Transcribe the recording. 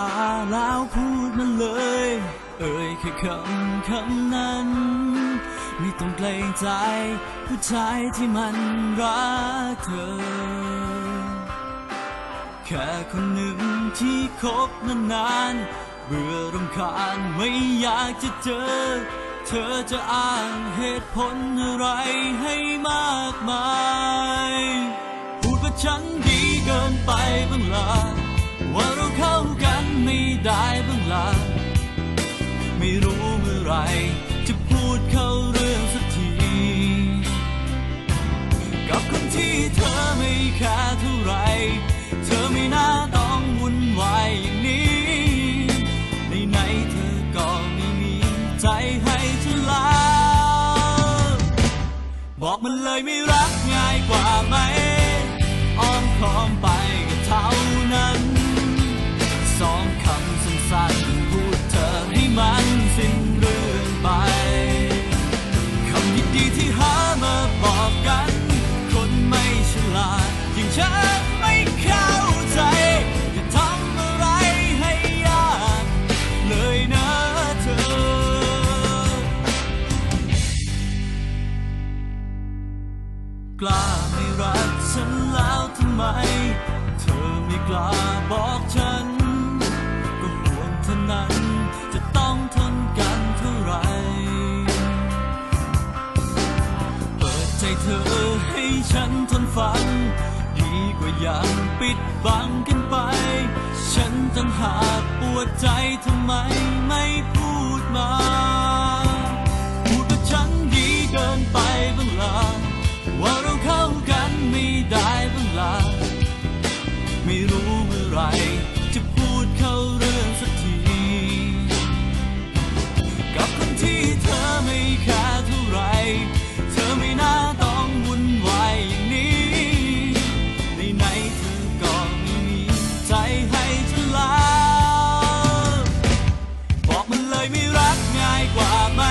าแล้วพูดมาเลยแค่คำนั้นไม่ต้องเกรงใจผู้ชายที่มันรักเธอแค่คนหนึ่งที่คบนานๆเบื่อรำคาญไม่อยากจะเจอเธอจะอ้างเหตุผลอะไรให้มากมายพูดว่าฉันดีเกินไปบ้างล่ะว่าเราเข้ากันไม่ได้บ้างล่ะไม่รู้เมื่อไรจะพูดเข้าเรื่องสักทีกับคนที่เธอไม่แค่เท่าไรเธอไม่น่าต้องวุ่นวายอย่างนี้ในเธอก็ไม่มีใจให้ฉันแล้วบอกมันเลยไม่รักง่ายกว่าไหมอ้อมค้อมไปก็เท่านั้นสองคำสั้นๆพูดเธอให้มันสิ้นเรื่องไปคำดีๆที่หามาบอกกันคนไม่ฉลาดอย่างฉันไม่เข้าใจจะทำอะไรให้ยากเลยนะเธอกล้าไม่รักฉันแล้วทำไมเธอไม่กล้าบอกฉันก็ห่วงเท่านั้นจะต้องทนกันเท่าไรเปิดใจเธอให้ฉันทนฟังดีกว่ายังปิดบังกันไปฉันตั้งหากปวดใจทำไมไม่พูดมาพูดว่าฉันดีเกินไปบ้างล่ะว่าเราเข้ากันไม่ได้บ้างล่ะไม่รู้เมื่อไรจะพูดเข้าเรื่องสักทีกับคนที่เธอไม่แค่เท่าไรเธอไม่น่าต้องวุ่นวายอย่างนี้ในเธอก็ไม่มีใจให้ฉันแล้วบอกมันเลยไม่รักง่ายกว่าไหม